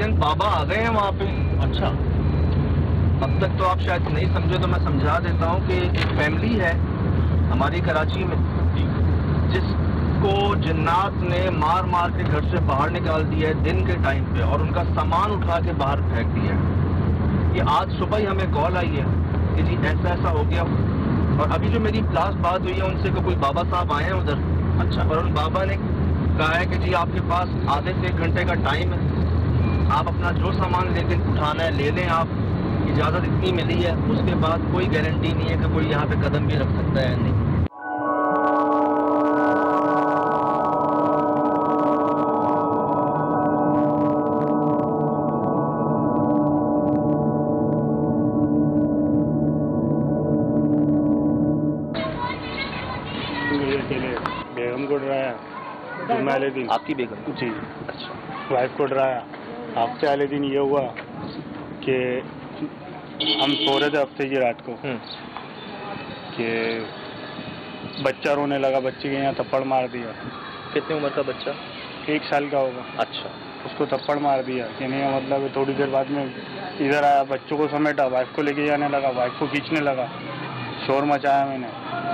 भाईजान बाबा आ गए हैं वहाँ पे। अच्छा, अब तक तो आप शायद नहीं समझे, तो मैं समझा देता हूँ कि एक फैमिली है हमारी कराची में, जिसको जिन्नात ने मार मार के घर से बाहर निकाल दिया है दिन के टाइम पे, और उनका सामान उठा के बाहर फेंक दिया है। ये आज सुबह ही हमें कॉल आई है कि जी ऐसा ऐसा हो गया। और अभी जो मेरी लास्ट बात हुई है उनसे, कोई बाबा साहब आए हैं उधर। अच्छा, और उन बाबा ने कहा है कि जी आपके पास आधे से 1 घंटे का टाइम है, आप अपना जो सामान लेके उठाना है ले लें, आप इजाज़त इतनी मिली है, उसके बाद कोई गारंटी नहीं है कि कोई यहाँ पे कदम भी रख सकता है नहीं। बेगम को डराया जुम्मे वाले दिन। आपकी बेगम? जी। अच्छा। वाइफ को डराया। हफ्ते वाले दिन ये हुआ कि हम सो रहे थे हफ्ते की रात को कि बच्चा रोने लगा, बच्चे के यहाँ थप्पड़ मार दिया। कितनी उम्र का बच्चा? 1 साल का होगा। अच्छा। उसको थप्पड़ मार दिया कि नहीं, मतलब थोड़ी देर बाद में इधर आया, बच्चों को समेटा, वाइफ को लेके जाने लगा, वाइफ को खींचने लगा, शोर मचाया मैंने,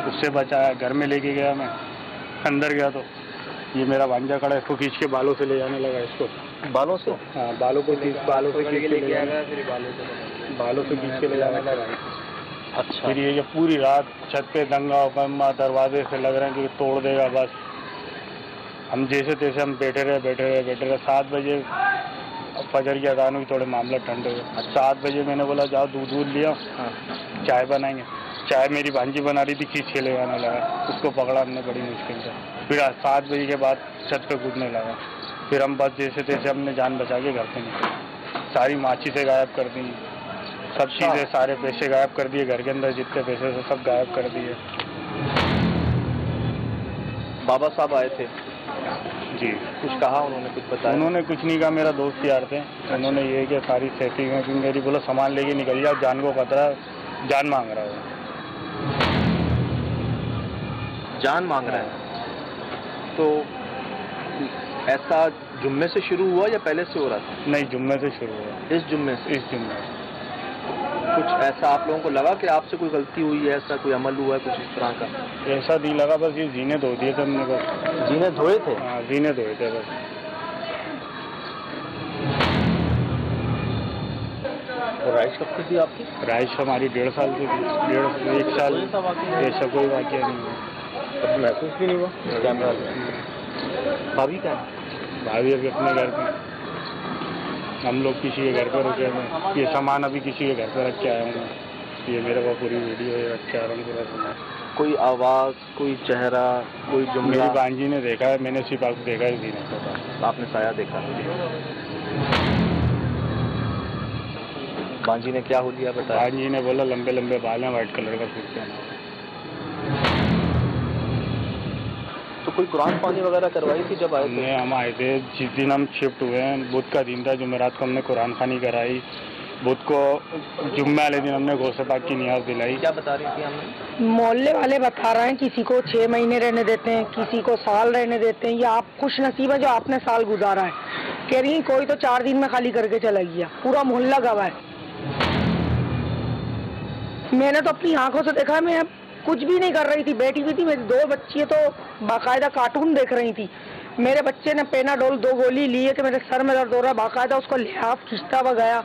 उससे बचाया, घर में लेके गया मैं। अंदर गया तो ये मेरा भांजा खड़ा है, इसको खींच के बालों से ले जाने लगा। इसको बालों से? हाँ, बालों से खींच के ले आया, फिर बालों से खींच के ले जाने लगा। अच्छा। फिर ये पूरी रात छत पे दंगा उकम्मा, दरवाजे से लग रहा है कि तोड़ देगा बस। हम जैसे तैसे हम बैठे रहे। 7 बजे फजर की अज़ान हुई, थोड़े मामला ठंडे हुए। 7 बजे मैंने बोला जाओ दूध लिया, चाय बनाएंगे। चाय मेरी भांजी बना रही थी, खींच के ले जाने लगा, उसको पकड़ा हमने बड़ी मुश्किल से। फिर 7 बजे के बाद छत पे कूदने लगा। फिर हम बस जैसे तैसे हमने जान बचा के घर से निकले। सारी माची से गायब कर दी, सब चीज़ें, सारे पैसे गायब कर दिए, घर के अंदर जितने पैसे थे सब गायब कर दिए। बाबा साहब आए थे जी। कुछ कहा उन्होंने? कुछ बताया? उन्होंने कुछ नहीं कहा, मेरा दोस्त यार थे। उन्होंने ये कि सारी सेटिंग है, मेरी बोला सामान लेके निकल जाओ, जान को खतरा है, जान मांग रहा है। जान मांग रहा है? तो ऐसा जुम्मे से शुरू हुआ या पहले से हो रहा था? नहीं, जुम्मे से शुरू हुआ। इस जुम्मे से? इस जुम्मे से। कुछ ऐसा आप लोगों को लगा कि आपसे कोई गलती हुई है, ऐसा कोई अमल हुआ है कुछ इस तरह का? ऐसा नहीं लगा, बस ये जीने धो दिए थे हमने बस। जीने धोए थे? हाँ, जीने धोए थे बस। और राइश कब से थी आपकी? राइश हमारी 1.5 साल से थी। 1 साल। ऐसा कोई वाक़या नहीं हुआ। अब महसूस भी नहीं हुआ? कैमरा भाभी क्या है? भाभी अभी अपने घर पे, हम लोग किसी के घर पे रुके हैं। ये सामान अभी किसी के घर पे रख के आया हूँ मैं। ये मेरे पास पूरी वीडियो है, रख के आ रहा हूँ पूरा सामान। कोई आवाज़, कोई चेहरा, कोई जुमला? मेरी बांजी ने देखा है, मैंने सिर्फ आपको देखा ही नहीं। आपने साया देखा? बांजी ने क्या हो लिया बताया? बांजी ने बोला लंबे लंबे बाल हैं, वाइट कलर का सूट पहना। तो कोई कुरान पानी वगैरह करवाई थी जब आए थे? हम आए थे जिस दिन हम शिफ्ट हुए हैं, बुध का दिन था, जुमेरात को हमने कुरान खानी कराई। बुध को जुम्मे वाले दिन हमने गौसे पाक की नियाज दिलाई। क्या बता रही थी हमने? मोहल्ले वाले बता रहे हैं किसी को 6 महीने रहने देते हैं, किसी को साल रहने देते हैं। ये आप खुश नसीब है जो आपने साल गुजारा है। कह रही कोई तो 4 दिन में खाली करके चला गया, पूरा मोहल्ला गवाह है। मैंने तो अपनी आंखों से देखा है, मैं कुछ भी नहीं कर रही थी, बैठी हुई थी। मेरी 2 बच्ची तो बाकायदा कार्टून देख रही थी। मेरे बच्चे ने पेनाडोल 2 गोली ली है कि मेरे सर में दर्द हो रहा है, बाकायदा उसको लिहाफ खींचता हुआ गया।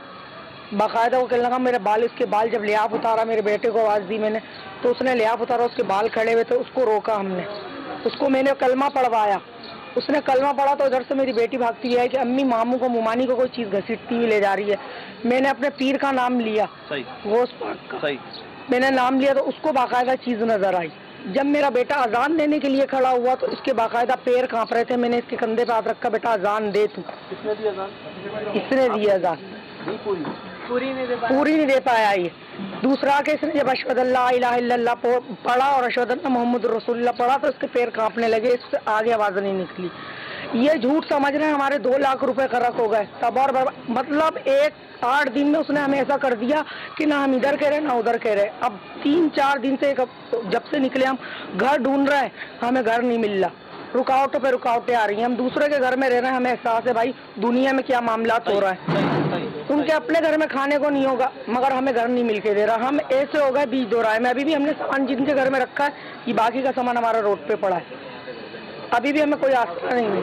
बाकायदा वो कहने लगा मेरे बाल, उसके बाल जब लिहाफ उतारा, मेरे बेटे को आवाज़ दी मैंने, तो उसने लिहाफ उतारा, उसके बाल खड़े हुए थे, उसको रोका हमने, उसको मैंने कलमा पढ़वाया। उसने कलमा पढ़ा तो उधर से मेरी बेटी भागती हुई आई कि अम्मी मामू को, मुमानी को कोई चीज़ घसीटती हुई ले जा रही है। मैंने अपने पीर का नाम लिया, गौस पाक का मैंने नाम लिया, तो उसको बाकायदा चीज़ नज़र आई। जब मेरा बेटा अजान देने के लिए खड़ा हुआ तो इसके बाकायदा पैर कांप रहे थे। मैंने इसके कंधे पे हाथ रखा, बेटा अजान दे तू। किसने दी अजान? इसने दी अजान, पूरी नहीं दे पाया। ये दूसरा कि इसने जब अशहदु अल्ला इलाहा इल्लल्लाह पढ़ा और अशहदु अन्ना मुहम्मदुर रसूलुल्लाह पढ़ा तो इसके पैर कांपने लगे, इससे आगे आवाज़ नहीं निकली। ये झूठ समझ रहे हैं हमारे 2 लाख रुपए खर्च हो गए तब, और मतलब 8 दिन में उसने हमें ऐसा कर दिया कि ना हम इधर कह रहे ना उधर कह रहे। अब 3-4 दिन से जब से निकले हम घर ढूंढ रहे हैं, हमें घर नहीं मिल रहा। रुकावटों पे रुकावटें आ रही हैं। हम दूसरे के घर में रह रहे हैं, हमें एहसास है भाई दुनिया में क्या मामला हो रहा है। उनके अपने घर में खाने को नहीं होगा, मगर हमें घर नहीं मिलके दे रहा। हम ऐसे हो गए बीच दो राय में। अभी भी हमने सामान जिनके घर में रखा है, ये बाकी का सामान हमारा रोड पे पड़ा है। अभी भी हमें कोई आस्था नहीं है।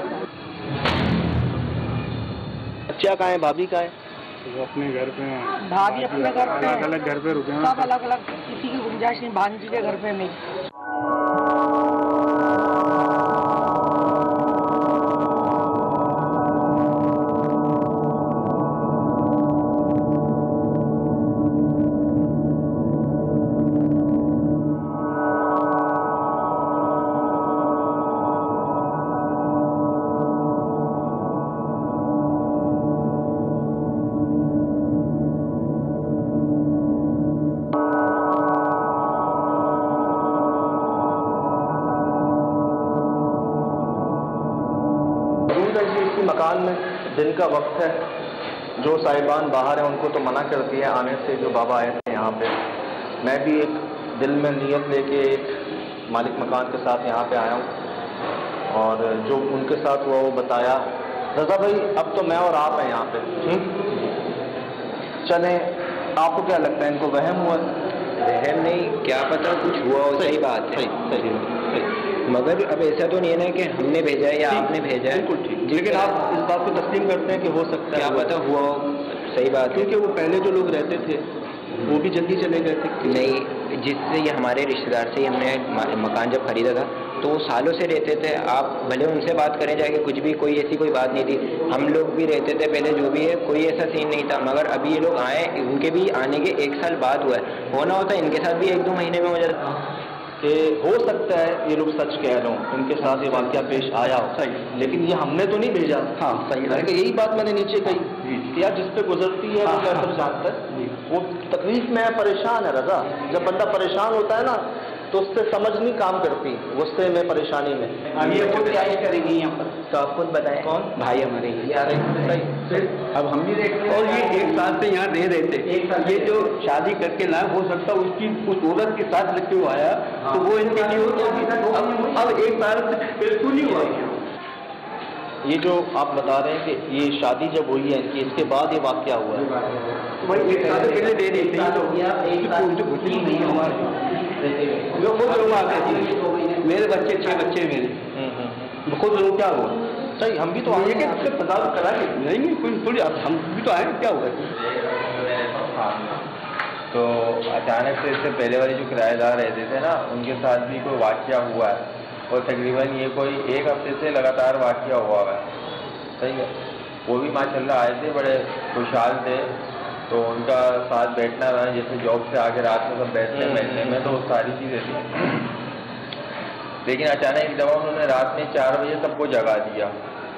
बच्चा कहाँ है, भाभी कहाँ है? वो अपने घर पे हैं। भाभी अपने घर पे, अलग अलग घर पे रुके हैं, सब अलग अलग, किसी की गुंजाइश नहीं। भांजी के घर पे मेरी। मकान में दिन का वक्त है, जो साहिबान बाहर हैं उनको तो मना कर दिया आने से, जो बाबा आए थे यहाँ पे। मैं भी एक दिल में नियत लेके एक मालिक मकान के साथ यहाँ पे आया हूँ, और जो उनके साथ हुआ वो बताया। रज़ा भाई, अब तो मैं और आप हैं यहाँ पे, चलें, आपको क्या लगता है, इनको वहम हुआ? वहम नहीं, क्या पता कुछ हुआ हो। सही बात है, सही। मगर अब ऐसा तो नहीं है ना कि हमने भेजा है या आपने भेजा है। बिल्कुल ठीक, लेकिन आप इस बात को तस्लीम करते हैं कि हो सकता है, क्या पता हुआ हो। सही बात है, क्योंकि वो पहले जो लोग रहते थे वो भी जल्दी चले गए थे। नहीं, जिससे ये हमारे रिश्तेदार से हमने मकान जब खरीदा था तो वो सालों से रहते थे। आप भले उनसे बात करें जाके, कुछ भी कोई ऐसी कोई बात नहीं थी। हम लोग भी रहते थे पहले, जो भी है, कोई ऐसा सीन नहीं था। मगर अभी ये लोग आए, उनके भी आने के 1 साल बाद हुआ है। होना होता है इनके साथ भी 1-2 महीने में हो जाता कि हो सकता है ये लोग सच कह रहे हो, इनके साथ ये वाक़या पेश आया हो। सही, लेकिन ये हमने तो नहीं भेजा। हाँ सही है, यही बात मैंने नीचे कही कि यार जिस पे गुजरती है वो बेहतर जानता है। वो तकलीफ में है, परेशान है। रज़ा, जब बंदा परेशान होता है ना तो उससे समझ नहीं काम करती, गुस्से में, परेशानी में। ये खुद क्या करेंगी यहाँ पर, तो आप खुद बताएं। कौन भाई हमारे अब हम भी देखते हैं, और ये 1 साल से यहाँ रह रहे थे। ये जो शादी करके ना, हो सकता उसकी उस औरत के साथ लेके हुआ आया, तो वो इनके लिए अब 1 साल बिल्कुल नहीं हुआ। ये जो आप बता रहे हैं कि ये शादी जब हुई है इनकी, इसके बाद ये वाक़या हुआ है, वही 1 साल पहले दे रही थी। मेरे बच्चे 6 बच्चे मेरे खुद लोग, क्या हुआ? सही, हम भी तो आए कि तदाद करा के नहीं, कोई थोड़ी, हम भी तो आए, क्या हुआ? तो अचानक से इससे पहले वाले जो किराएदार रहते थे ना, उनके साथ भी कोई वाक़या हुआ है, और तकरीबन ये कोई 1 हफ्ते से लगातार वाक़या हुआ है। सही है, वो भी माशाल्लाह आए थे, बड़े खुशहाल थे। तो उनका साथ बैठना रहा, जैसे जॉब से आके रात में सब बैठने बैठने में, तो सारी चीज़ें थी। लेकिन अचानक एक दफ़ा उन्होंने रात में 4 बजे सबको जगा दिया।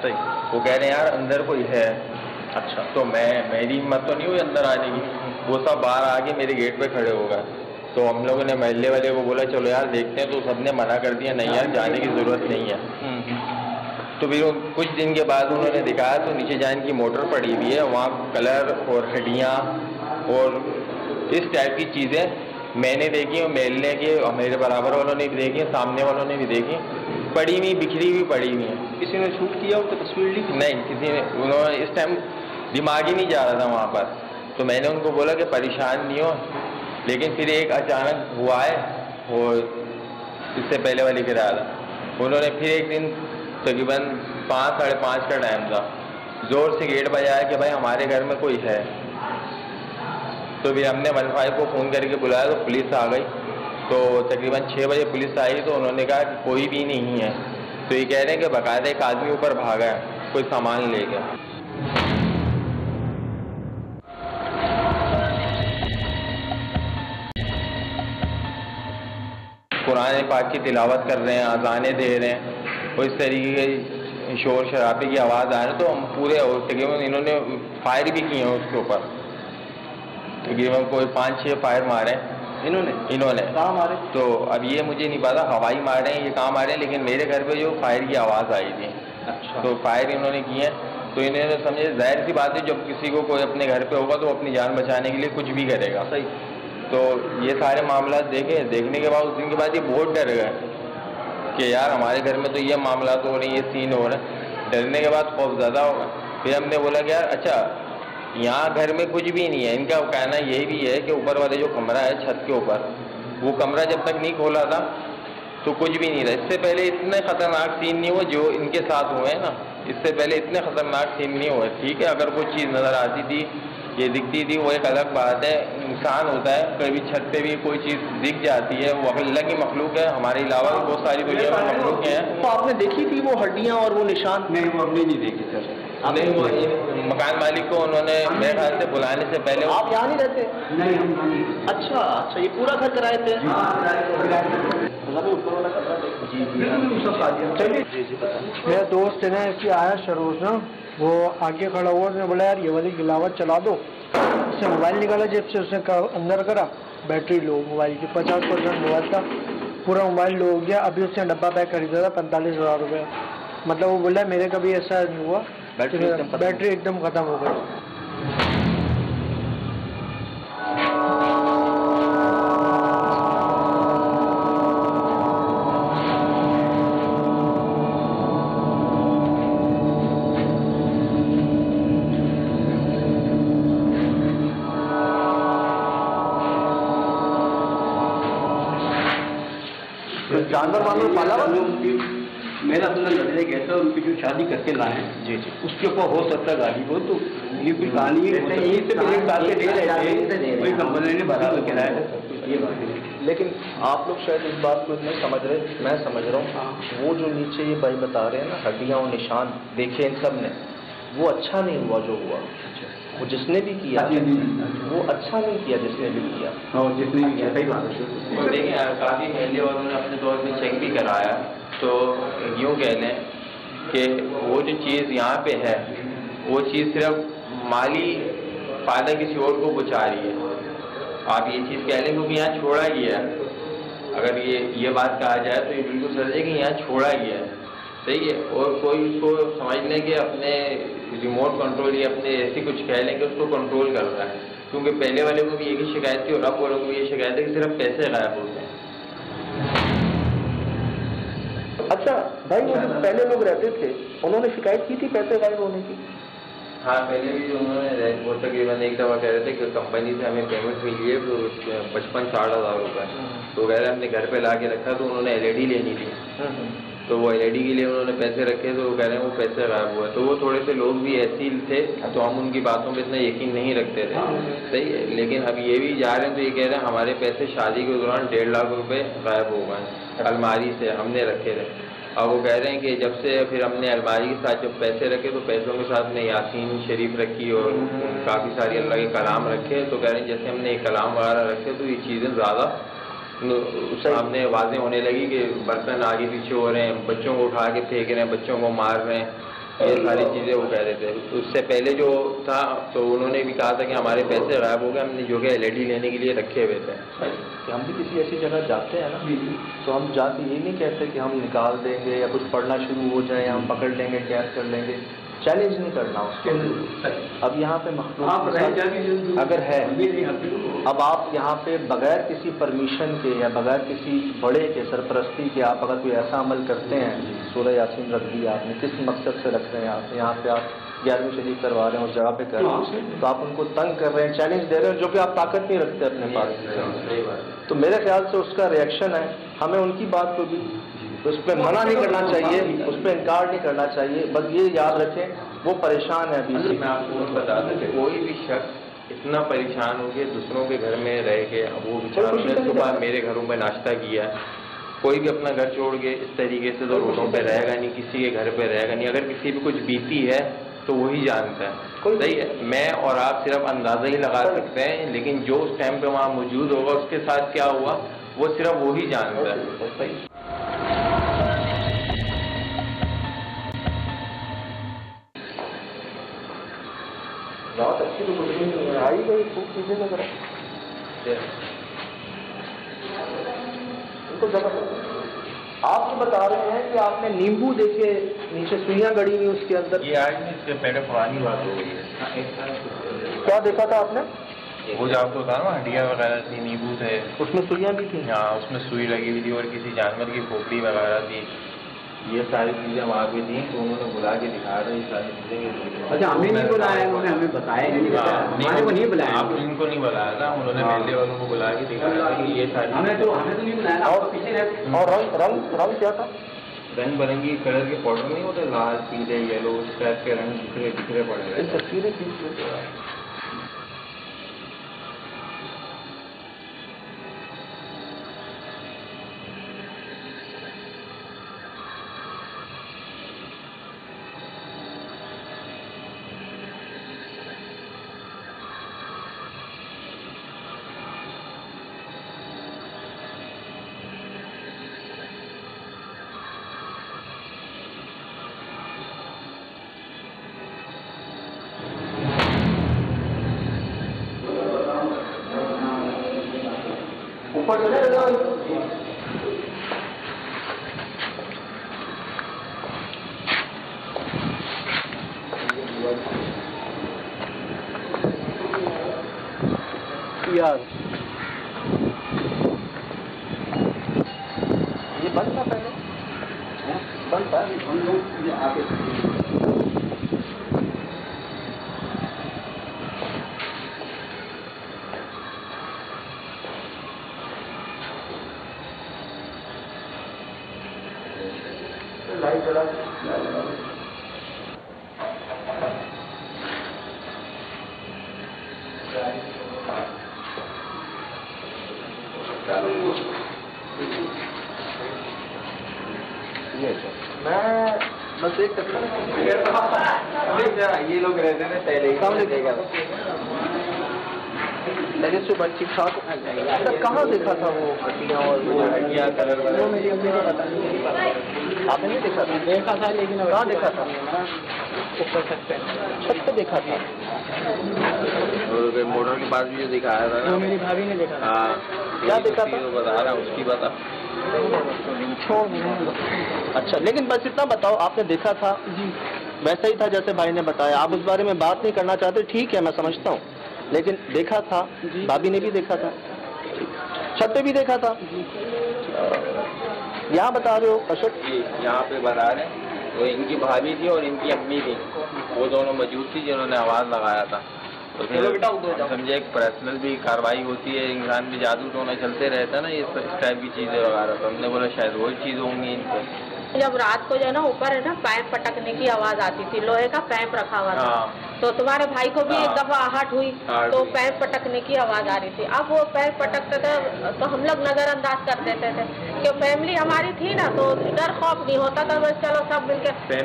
सही, वो कह रहे हैं यार अंदर कोई है। अच्छा, तो मेरी हिम्मत तो नहीं हुई अंदर आने की। वो सब बाहर आके मेरे गेट पे खड़े हो गए। तो हम लोगों ने महल्ले वाले को बोला चलो यार देखते हैं, तो सबने मना कर दिया, नहीं यार जाने की ज़रूरत नहीं है। तो फिर कुछ दिन के बाद उन्होंने दिखाया तो नीचे जाने की मोटर पड़ी हुई है, वहाँ कलर और हड्डियाँ और इस टाइप की चीज़ें मैंने देखी, और महल्ले के मेरे बराबर वालों ने भी देखी, सामने वालों ने भी देखी, पड़ी हुई, बिखरी हुई पड़ी हुई है। किसी ने शूट किया हो तो तस्वीर ली? नहीं, किसी ने, उन्होंने इस टाइम दिमाग ही नहीं जा रहा था वहाँ पर। तो मैंने उनको बोला कि परेशान नहीं हो, लेकिन फिर एक अचानक हुआ है, वो इससे पहले वाली किराया। उन्होंने फिर एक दिन तकरीबन 5-5:30 का टाइम था, ज़ोर से गेट बजाया कि भाई हमारे घर में कोई है। तो फिर हमने 15 को फ़ोन करके बुलाया, तो पुलिस आ गई। तो तकरीबन 6 बजे पुलिस आई, तो उन्होंने कहा कि कोई भी नहीं है। तो ये कह रहे हैं कि बाकायदा एक आदमी ऊपर भागा है, कोई सामान ले गया। कुरान पाक की तिलावत कर रहे हैं, अज़ाने दे रहे हैं, और इस तरीके के शोर शराबे की आवाज़ आ रही है। तो हम पूरे तकरीबन इन्होंने फायर भी किए हैं उसके ऊपर, तकरीबन कोई 5-6 फायर मारे इन्होंने कहाँ मारे? तो अब ये मुझे नहीं पता हवाई मारे हैं ये कहाँ मारे हैं, लेकिन मेरे घर पे जो फायर की आवाज़ आई थी। अच्छा, तो फायर इन्होंने किए हैं। तो इन्होंने समझे, जाहिर सी बात है जब किसी को कोई अपने घर पे होगा तो अपनी जान बचाने के लिए कुछ भी करेगा। सही। तो ये सारे मामला देखने के बाद उस दिन के बाद ये बहुत डर गए कि यार हमारे घर में तो ये मामला तो हो रहे हैं, ये सीन हो रहे हैं। डरने के बाद खौफज़दा होगा। फिर हमने बोला कि यार अच्छा यहाँ घर में कुछ भी नहीं है। इनका कहना यही भी है कि ऊपर वाले जो कमरा है छत के ऊपर, वो कमरा जब तक नहीं खोला था तो कुछ भी नहीं था। इससे पहले इतने ख़तरनाक सीन नहीं हुए जो इनके साथ हुए हैं ना, इससे पहले इतने ख़तरनाक सीन नहीं हुए। ठीक है, अगर कोई चीज़ नज़र आती थी, ये दिखती थी, वो एक अलग बात है। इंसान होता है, कभी छत पे भी कोई चीज़ दिख जाती है, वो अल्लाह की मखलूक है। हमारे अलावा बहुत सारी दुनिया में मखलूक हैं। तो आपने देखी थी वो हड्डियाँ और वो निशान? नहीं, वो हमने नहीं देखी सर। नहीं, वो मकान मालिक को उन्होंने मेरे ख्याल से बुलाने से पहले। आप यहाँ नहीं रहते? नहीं, हम अच्छा अच्छा, ये पूरा घर किराए पे? मेरा दोस्त है ना, इसकी आया शरोज ना, वो आगे खड़ा हुआ, उसने बोला यार ये वाली गिलावट चला दो। उसने मोबाइल निकाला जेब से, उसने अंदर करा, बैटरी लो मोबाइल की, 50% मोबाइल था, पूरा मोबाइल लो हो गया। अभी उसने डब्बा पैक खरीदा था 45,000 रुपये। मतलब वो बोला मेरे कभी ऐसा नहीं हुआ, बैटरी एकदम ख़त्म हो गई। जानवर वानवर पाला हुआ? मेरा अपना लड़ने गया था, उनकी जो शादी करके लाए जी, उसके ऊपर हो सकता है गाड़ी को। तो ये कोई कहानी है, यहीं से मेरे साल से दे रहे थे, कोई कंपनी ने बता किराया। ये बात है, लेकिन आप लोग शायद इस बात को नहीं समझ रहे, मैं समझ रहा हूँ। वो जो नीचे ये भाई बता रहे हैं ना, हड्डियाँ और निशान देखे इन सब ने, वो अच्छा नहीं हुआ जो हुआ। वो जिसने भी किया वो अच्छा नहीं किया, जिसने भी किया। जिसने भी किया, सही बात है। देखिए काफ़ी पहले और उन्होंने अपने दौर में चेक भी कराया, तो यूँ कह लें कि वो जो चीज़ यहाँ पे है, वो चीज़ सिर्फ माली फ़ायदा किसी और को बचा रही है। आप ये चीज़ कह लें क्योंकि यहाँ छोड़ा गया है। अगर ये बात कहा जाए तो ये बिल्कुल सच है कि यहाँ छोड़ा गया है, सही है। और कोई उसको समझ लें कि अपने रिमोट कंट्रोल या अपने ऐसी कुछ कह लें कि उसको कंट्रोल कर रहा है, क्योंकि पहले वाले को भी एक ही शिकायत थी और अब वालों को भी ये शिकायत है कि सिर्फ पैसे गायब होते हैं। अच्छा भाई, वो जो पहले लोग रहते थे उन्होंने शिकायत की थी पैसे गायब होने की? हाँ, पहले भी जो उन्होंने वो तकरीबन एक दफ़ा कह रहे थे कि कंपनी से हमें पेमेंट मिली है तो 55-60 हज़ार रुपये, तो कह रहे हमने घर पे ला के रखा, तो उन्होंने LED लेनी थी, तो वो LED के लिए उन्होंने पैसे रखे, तो वो कह रहे हैं वो पैसे गायब हुआ। तो वो थोड़े से लोग भी ऐसे ही थे, तो हम उनकी बातों पे इतना यकीन नहीं रखते थे, सही है। लेकिन अब ये भी जा रहे हैं तो ये कह रहे हैं हमारे पैसे शादी के दौरान 1.5 लाख रुपए गायब हो गए अलमारी से, हमने रखे थे। अब वो कह रहे हैं कि जब से फिर हमने अलमारी के साथ जब पैसे रखे तो पैसों के साथ में यासीन शरीफ रखी और काफ़ी सारी अल्लाह के कलाम रखे, तो कह रहे हैं जैसे हमने कलाम वगैरह रखे तो ये चीज़ें ज़्यादा सामने वाज़ेह होने लगी कि बर्तन आगे पीछे हो रहे हैं, बच्चों को उठा के फेंक रहे हैं, बच्चों को मार रहे हैं, ये सारी चीज़ें वो कह रहे थे। उससे पहले जो था तो उन्होंने भी कहा था कि हमारे पैसे गायब हो गए, हमने जो कि LED लेने के लिए रखे हुए थे। कि हम भी किसी ऐसी जगह जाते हैं ना, तो हम जाके ये नहीं कहते कि हम निकाल देंगे या कुछ पढ़ना शुरू हो जाए, हम पकड़ लेंगे, कैद कर लेंगे, चैलेंज नहीं करना उसके। अब यहाँ पे मखलूक अगर है, अब आप यहाँ पे बगैर किसी परमिशन के या बगैर किसी बड़े के सरपरस्ती के आप अगर कोई ऐसा अमल करते हैं, सूरह यासीन रख दिया आपने, किस मकसद से रख रहे हैं आप यहाँ पे, आप 11वीं शरीफ करवा रहे हैं उस जगह पे कर रहे हैं, तो आप उनको तंग कर रहे हैं, चैलेंज दे रहे हैं, जो कि आप ताकत नहीं रखते अपने पास। तो मेरे ख्याल से उसका रिएक्शन है, हमें उनकी बात को भी उस पर मना नहीं करना चाहिए, उस पर इनकार नहीं करना चाहिए। बस ये याद रखें वो परेशान है अभी से। मैं आपको बता दूं कि कोई भी शख्स इतना परेशान हो गया दूसरों के घर में रह के, वो बेचारा सुबह मेरे घरों में नाश्ता किया, कोई भी अपना घर छोड़ के इस तरीके से तो रोडों पे रहेगा नहीं, किसी के घर पे रहेगा नहीं। अगर किसी भी कुछ बीती है तो वही जानता है, सही है। मैं और आप सिर्फ अंदाज़ा ही लगा सकते हैं, लेकिन जो उस टाइम पे वहाँ मौजूद होगा उसके साथ क्या हुआ वो सिर्फ वही जानता है। बहुत अच्छी तो आई गई खूब चीजें लग रहा उनको जगह। आप जो बता रहे हैं कि आपने नींबू देखे नीचे सुइयां गड़ी हुई उसके अंदर, ये आज नहीं, इसके पहले पुरानी बात हो गई है। क्या देखा था आपने? वो जो आपको बताया ना हड्डियाँ वगैरह थी, नींबू थे, उसमें सुइयाँ भी थी। हाँ, उसमें सुई लगी हुई थी और किसी जानवर की खोपड़ी वगैरह थी। ये सारी चीज़ें वहाँ पे थी, तो उन्होंने बुला के दिखा रहे ये सारी चीज़ें। अच्छा, हमें नहीं बुलाया उन्होंने, हमें बताया नहीं, हमारे को नहीं बुलाया। आप इनको नहीं बुलाया था, उन्होंने मेले वालों को बुला के दिखाया था कि ये सारी हमें तो नहीं बुलाया। और पीछे और रंग क्या था? रंग बिरंगी कलर के पाउडर नहीं होते, लाल पीले येलो उस टाइप के रंग बिखरे पड़े रहे। तस्वीरें ऊपर यार ये बंद था पहले, बंद था। हम लोग आगे लाइट जला मैं बस एक ये लोग रहते थे पहले लगे सुबह ठीक ठाक। कहाँ देखा था वो हड्डियाँ और वो हड्डियाँ कलर वो मेरी अम्मी को पता नहीं, आपने नहीं देखा था? देखा था, लेकिन कहाँ देखा था? ऊपर छत पे देखा था। और मोटर के पास भी जो दिखाया था वो मेरी भाभी ने देखा था। हाँ, क्या देखा था? बता रहा उसकी बता। अच्छा, लेकिन बस इतना बताओ, आपने देखा था? जी, वैसा ही था जैसे भाई ने बताया। आप उस बारे में बात नहीं करना चाहते, ठीक है, मैं समझता हूँ, लेकिन देखा था? भाभी ने भी देखा था, छत पे भी देखा था। यहाँ बता रहे हो अशोक? यहाँ पे बता रहे वो इनकी भाभी थी और इनकी अम्मी थी, वो दोनों मौजूद थी जिन्होंने आवाज़ लगाया था। तो फिर समझे एक पर्सनल भी कार्रवाई होती है, इंसान भी जादू टोना चलते रहता है ना, इस टाइप की चीज़ें वगैरह। तो हमने बोला शायद वही चीज़ होंगी इनको। जब रात को जो है ना ऊपर है ना पाइप पटकने की आवाज आती थी, लोहे का पाइप रखा हुआ था। तो तुम्हारे भाई को भी एक दफा आहट हुई तो पाइप पटकने की आवाज आ रही थी। अब वो पाइप पटकते थे तो हम लोग नजरअंदाज कर देते थे कि फैमिली हमारी थी ना, तो डर खौफ नहीं होता था, बस चलो सब मिलकर। ये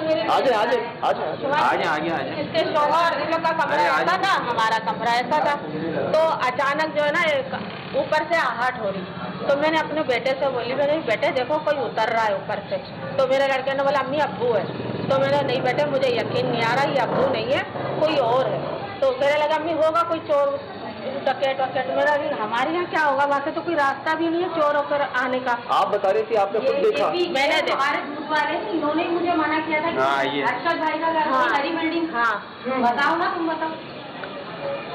मेरी इसके शौहर इन लोग का कमरा ऐसा था, हमारा कमरा ऐसा था। तो अचानक जो है ना ऊपर से आहट हो रही, तो मैंने अपने बेटे से बोली, मैंने बेटे देखो कोई उतर रहा है ऊपर से। तो मेरे लड़के ने बोला अम्मी अब्बू है। तो मैंने नहीं बेटे मुझे यकीन नहीं आ रहा, ये अब्बू नहीं है कोई और है। तो कहने लगा अम्मी होगा कोई चोर टकेट वकेट। मेरा हमारे यहाँ क्या होगा, वहाँ से तो कोई रास्ता भी नहीं है चोर होकर आने का। आप बता रही थी आपने खुद देखा? मैंने देखा, हमारे दूध वाले इन्होंने मुझे मना किया था कि अरशद भाई का घर हरी बिल्डिंग। हाँ बताओ ना, तुम बताओ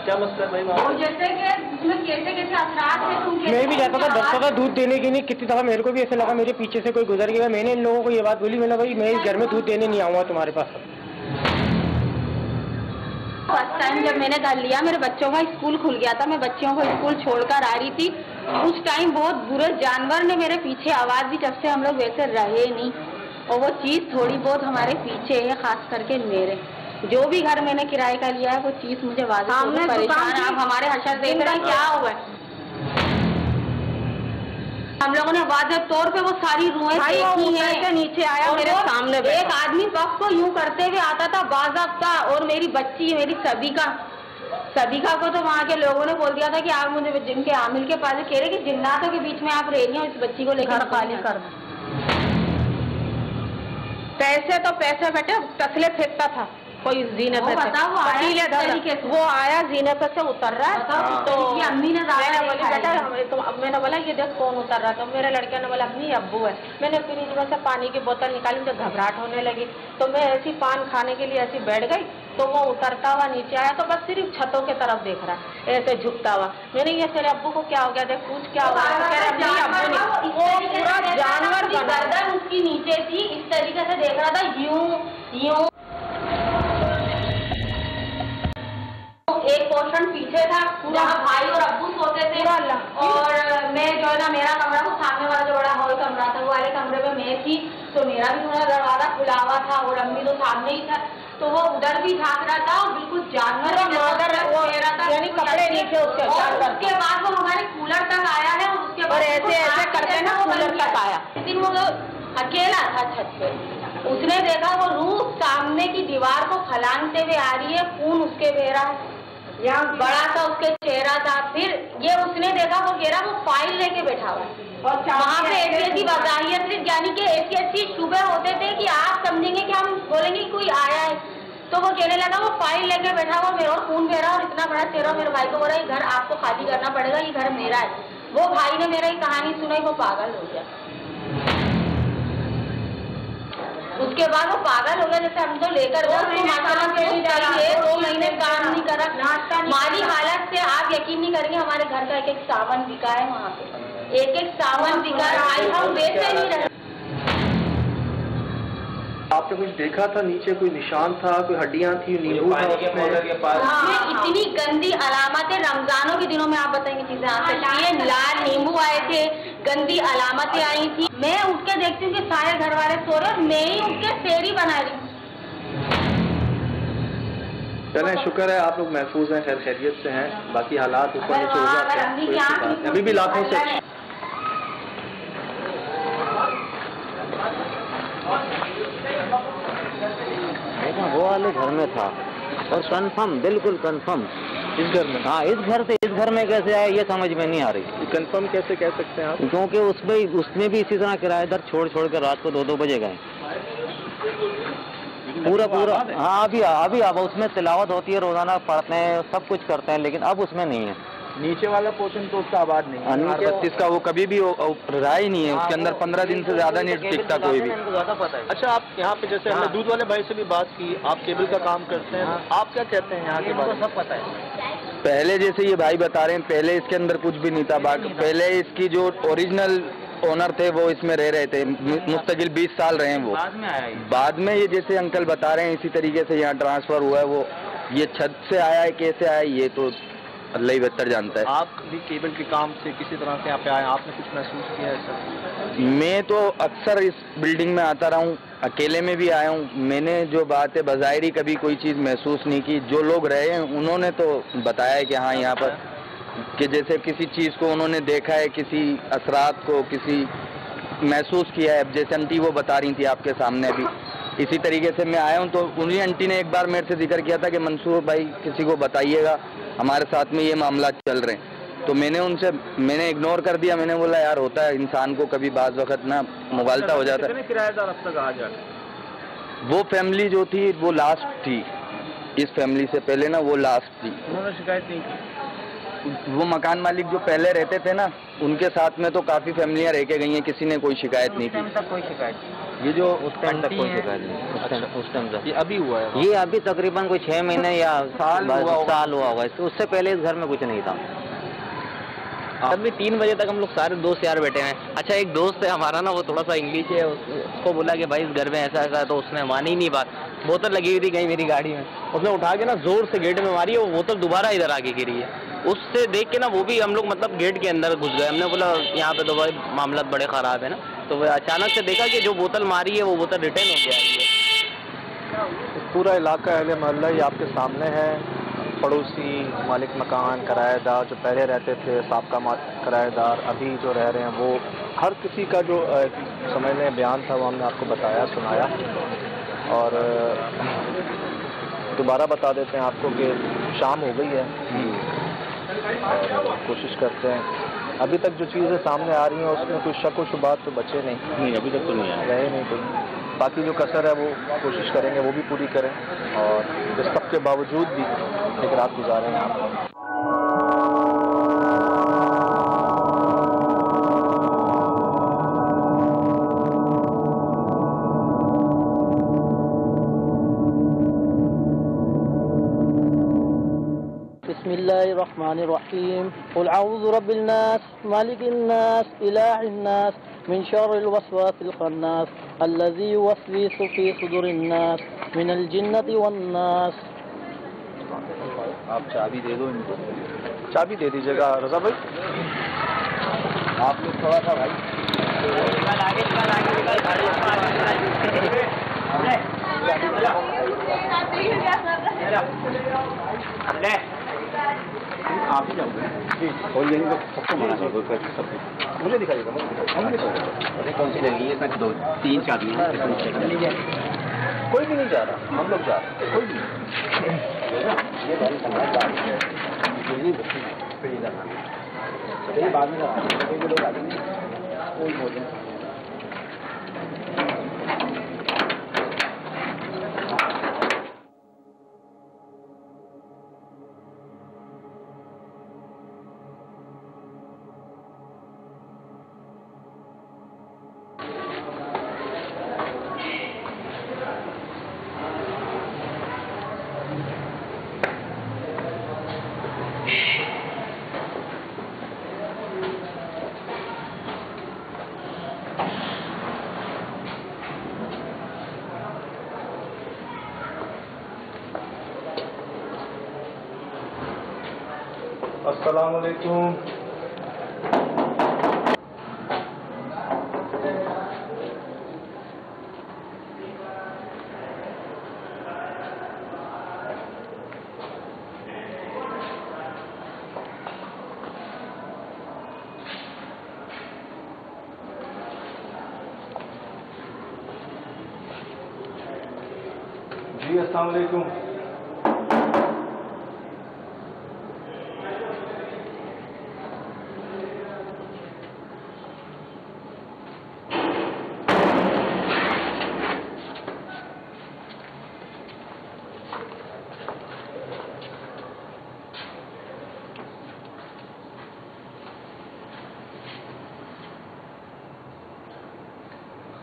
क्या मसला भाई? और जैसे कि कैसे असरात है। मैं भी जाता था, डरता था दूध देने के लिए। कितनी दफा मेरे को भी ऐसा लगा मेरे पीछे से कोई गुजर गया। मैंने इन लोगों को ये बात बोली, मैंने भाई मैं इस घर में दूध देने नहीं आऊँगा तुम्हारे पास। फर्स्ट टाइम जब मैंने घर लिया, मेरे बच्चों का स्कूल खुल गया था, मैं बच्चों को स्कूल छोड़कर आ रही थी। उस टाइम बहुत बुरे जानवर ने मेरे पीछे आवाज दी, जब से हम लोग वैसे रहे नहीं। और वो चीज थोड़ी बहुत हमारे पीछे है, खास करके मेरे जो भी घर मैंने किराए का लिया है, वो चीज मुझे वाज़ेह परेशान। आप हमारे हशर देख रहे हैं क्या हुआ है। हम लोगों ने वाज़ेह तौर पे वो सारी रुएं देखी है। नीचे आया मेरे सामने, एक आदमी वक्त को यूं करते हुए आता था बाज़ाब्ता, और मेरी बच्ची मेरी सबिका को तो वहाँ के लोगों ने बोल दिया था कि आप मुझे जिनके आमिल के पास कह रहे कि जिन्नातों के बीच में आप रह रही हो, इस बच्ची को लेकर खाली कर दो। पैसे तो पैसे बेटे तसले फेंकता था, कोई जीने पे वो आया जीने पे से उतर रहा है। तो अम्मी ने बोली बेटा, तो मैंने बोला ये देख कौन उतर रहा। तो मेरे लड़के ने बोला अम्मी अब्बू है। मैंने फ्रिज में से पानी की बोतल निकाली, तो घबराहट होने लगी। तो मैं ऐसी पान खाने के लिए ऐसी बैठ गई, तो वो उतरता हुआ नीचे आया, तो बस सिर्फ छतों के तरफ देख रहा है ऐसे झुकता हुआ। मैंने ये तेरे अब्बू को क्या हो गया, देख पूछ क्या हुआ। वो पूरा जानवर गर्दन उसकी नीचे थी, इस तरीके से देख रहा था, यूं यूं। एक पोर्शन पीछे था जहाँ भाई और अब्बू सोते थे, और मैं जो है ना, मेरा कमरा तो सामने वाला जो बड़ा हॉल कमरा था, वो वाले कमरे में मैं थी। तो मेरा भी थोड़ा दरवाजा खुला हुआ था और अम्मी तो सामने ही था। तो वो उधर भी झाँक रहा था और बिल्कुल जानवर वो यानी कपड़े नीचे उसके। उसके बाद वो हमारे कूलर तक आया है, और उसके बाद ऐसे ऐसे करके ना कूलर तक आया। लेकिन वो अकेला था छत पे। उसने देखा वो रूह सामने की दीवार को खलांगते हुए आ रही है, खून उसके बह रहा है, यहाँ बड़ा सा उसके चेहरा था। फिर ये उसने देखा वो कह रहा वो फाइल लेके बैठा हुआ है, और वहाँ पे ऐसी वजाहियत, यानी कि ऐसी शुबे होते थे कि आप समझेंगे कि हम बोलेंगे कोई आया है। तो वो कहने लगा वो फाइल लेके बैठा हुआ, मेरा खून बह रहा और इतना बड़ा चेहरा। मेरे भाई को बोला ये घर आपको खाली करना पड़ेगा, ये घर मेरा है। वो भाई ने मेरा कहानी सुनाई, वो पागल हो गया। उसके बाद वो पागल हो गया। जैसे हम तो लेकर गए 2 महीने काम नहीं करा, माली हालत से आप यकीन नहीं करेंगे, हमारे घर का एक सामान बिका है वहाँ पे, एक सामान बिका है, हम बेचते नहीं रहे। आपने कुछ देखा था नीचे, कोई निशान था, कोई हड्डियां थी, नींबू था उसमें? इतनी गंदी अलामतें रमजानों के दिनों में आप बताएंगे चीजें आ सकती है। लाल नींबू आए थे, गंदी अलामतें आई थी। मैं उठ के देखती हूँ कि सारे घर वाले सो रहे, और मैं ही उठ के सेरी बना रही हूँ। चलें, शुक्र है आप लोग महफूज हैं, खैर खैरियत से हैं। बाकी हालात ऊपर नीचे हो जाते हैं, अभी भी लाखों से। वो वाले घर में था, और कंफर्म, बिल्कुल कंफर्म इस घर में। हाँ, इस घर में कैसे आया ये समझ में नहीं आ रही। कंफर्म कैसे कह सकते हैं आप? क्योंकि उसमें भी इसी तरह किराएदार छोड़ कर रात को 2-2 बजे गए पूरा। हाँ, अभी अब उसमें तिलावत होती है, रोजाना पढ़ते हैं, सब कुछ करते हैं, लेकिन अब उसमें नहीं है। नीचे वाला पोर्शन तो उसका आबाद नहीं है, नीचे 32 का वो कभी भी रहा ही नहीं है। उसके अंदर 15 दिन से ज्यादा नहीं टिकता कोई भी। अच्छा, आप यहाँ पे जैसे हमने दूध वाले भाई से भी बात की, आप केबल का काम करते हैं, आप क्या कहते हैं यहाँ के बारे में? सब पता है। पहले जैसे ये भाई बता रहे हैं, पहले इसके अंदर कुछ भी नहीं था। पहले इसकी जो ओरिजिनल ओनर थे वो इसमें रह रहे थे, मुस्तकिल 20 साल रहे हैं वो। बाद में ये जैसे अंकल बता रहे हैं इसी तरीके से यहाँ ट्रांसफर हुआ है। वो ये छत से आया है, कैसे आया ये तो अल्लाह ही बेहतर जानता है। आप भी केबल के काम से किसी तरह से यहाँ पे आए, आपने कुछ महसूस किया है सर? मैं तो अक्सर इस बिल्डिंग में आता रहा हूँ, अकेले में भी आया हूँ। मैंने जो बात है बज़ाहिरी कभी कोई चीज़ महसूस नहीं की। जो लोग रहे हैं उन्होंने तो बताया है कि हाँ यहाँ पर कि जैसे किसी चीज़ को उन्होंने देखा है, किसी असरात को किसी महसूस किया है। जैसे आंटी वो बता रही थी आपके सामने अभी, इसी तरीके से मैं आया हूँ। तो उन्हीं आंटी ने एक बार मेरे से जिक्र किया था कि मंसूर भाई किसी को बताइएगा, हमारे साथ में ये मामला चल रहे हैं। तो मैंने इग्नोर कर दिया। मैंने बोला यार होता है इंसान को कभी बाज़ वक़्त ना मुगालता हो जाता है। कितने किराएदार अब तक आ जाए? वो फैमिली जो थी वो लास्ट थी, इस फैमिली से पहले ना वो लास्ट थी। उन्होंने शिकायत नहीं की? वो मकान मालिक जो पहले रहते थे ना, उनके साथ में तो काफ़ी फैमिलियाँ रह के गई हैं, किसी ने कोई शिकायत नहीं की। कोई शिकायत ये जो उस टाइम तक कोई शिकायत नहीं, उस टाइम तक। ये अभी हुआ है? ये अभी तकरीबन कोई 6 महीने या साल हुआ होगा। उससे पहले इस घर में कुछ नहीं था। अभी 3 बजे तक हम लोग सारे दोस्त यार बैठे हैं। अच्छा, एक दोस्त है हमारा ना, वो थोड़ा सा इंग्लिश है, उसको बोला कि भाई इस घर में ऐसा ऐसा है, तो उसने मानी ही नहीं बात। बोतल लगी हुई थी कहीं मेरी गाड़ी में, उसने उठा के ना जोर से गेट में मारी, वो बोतल दोबारा इधर आके गिरी है। उससे देख के ना वो भी हम लोग मतलब गेट के अंदर घुस गए। हमने बोला यहाँ पे तो भाई मामला बड़े ख़राब है ना। तो वो अचानक से देखा कि जो बोतल मारी है वो बोतल रिटर्न हो गया है। पूरा इलाका अहले मोहल्ला ही आपके सामने है। पड़ोसी, मालिक मकान, किराएदार जो पहले रहते थे, साबका किराएदार, अभी जो रह रहे हैं, वो हर किसी का जो समझ लें बयान था वो हमने आपको बताया, सुनाया। और दोबारा बता देते हैं आपको कि शाम हो गई है और कोशिश करते हैं अभी तक जो चीज़ें सामने आ रही हैं उसमें कोई शक व शुबात तो बचे नहीं, अभी तक तो नहीं आए, रहे नहीं कोई। बाकी जो कसर है वो कोशिश करेंगे वो भी पूरी करें, और इस सब के बावजूद भी एक रात गुजारें यहाँ पर। बिस्मिल्लाहिर्रहमानिर्रहीम कुल अऊज़ु बिरब्बिन नास मालिकिन नास इलाहिन नास मिन शर्रिल वस्वासिल खन्नास अल्लज़ी युवस्विसु फी सुदूरिन नास मिनल जिन्नति वन नास। आप चाबी दे दो इनको, चाबी दे दीजिएगा रज़ा भाई। आप लोग थोड़ा सा भाई आप ही जाओगे जी, और यही तो सबको मना कर दो, मुझे दिखाइएगा, मुझे कौन सी लगी है? इसमें 2-3 चाबियां हैं, कोई भी नहीं जा रहा, हम लोग जा रहे हैं, कोई भी ये बारी बाद में लोग आ जाएंगे, कोई बोल अस्सलाम वालेकुम। जी अस्सलाम वालेकुम।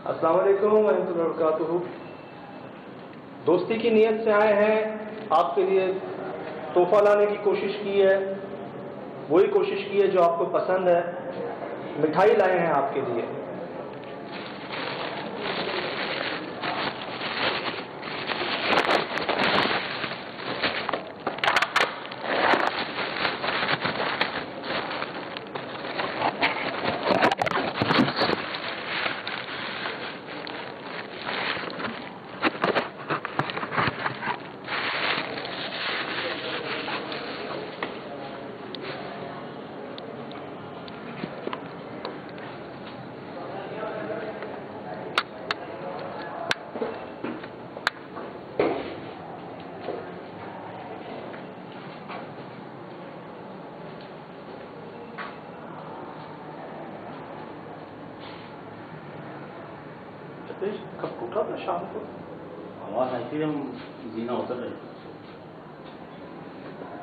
अस्सलाम वालेकुम वरहमतुल्लाहि वबरकातुहू। दोस्ती की नीयत से आए हैं, आपके लिए तोहफा लाने की कोशिश की है, वही कोशिश की है जो आपको पसंद है। मिठाई लाए हैं आपके लिए। कब टूटा था शाम को? आवाज आई थी, हम जीना उतर रहे।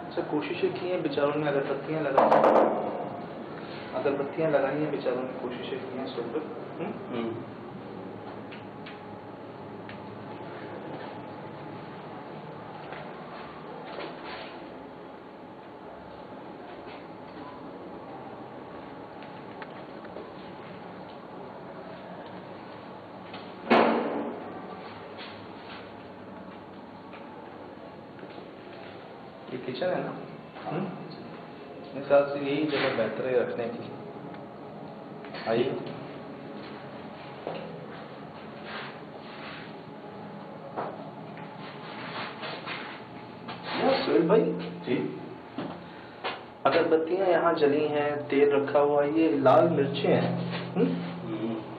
अच्छा, कोशिशें की हैं बेचारों ने, अगरबत्तियां लगाई हैं बेचारों ने, कोशिशें की हैं सुबह। ये किचन है ना? मेरे हिसाब से यही जगह बेहतर है रखने की। आइए। सुहेल भाई जी, अगरबत्तियां यहाँ जली हैं, तेल रखा हुआ है, ये लाल मिर्चें हैं,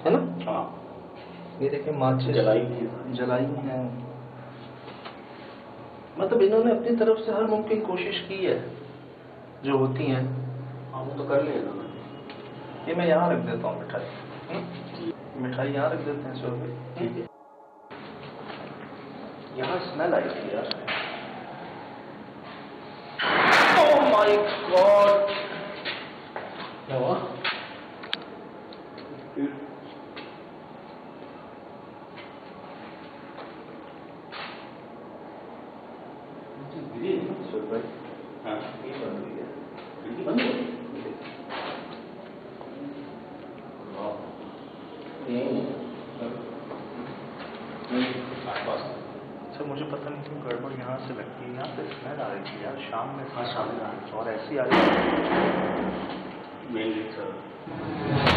है ना? हाँ। ये देखिए माचिस जलाई हैं। मतलब इन्होंने अपनी तरफ से हर मुमकिन कोशिश की है जो होती हैं। हाँ वो तो कर लिया इन्होंने। ये मैं यहाँ रख देता हूँ मिठाई। मिठाई यहाँ रख देते हैं सर। यहाँ स्मेल आई थी यार। ओह माय गॉड, क्या हुआ? हाँ, ये बंद हो गया। बंद हो गई। सर मुझे पता नहीं क्यों गड़बड़ यहाँ से लगती है। यहाँ पे स्मेल आ रही थी यार शाम में। हाँ शाम में और ऐसी आ रही थी। Main sir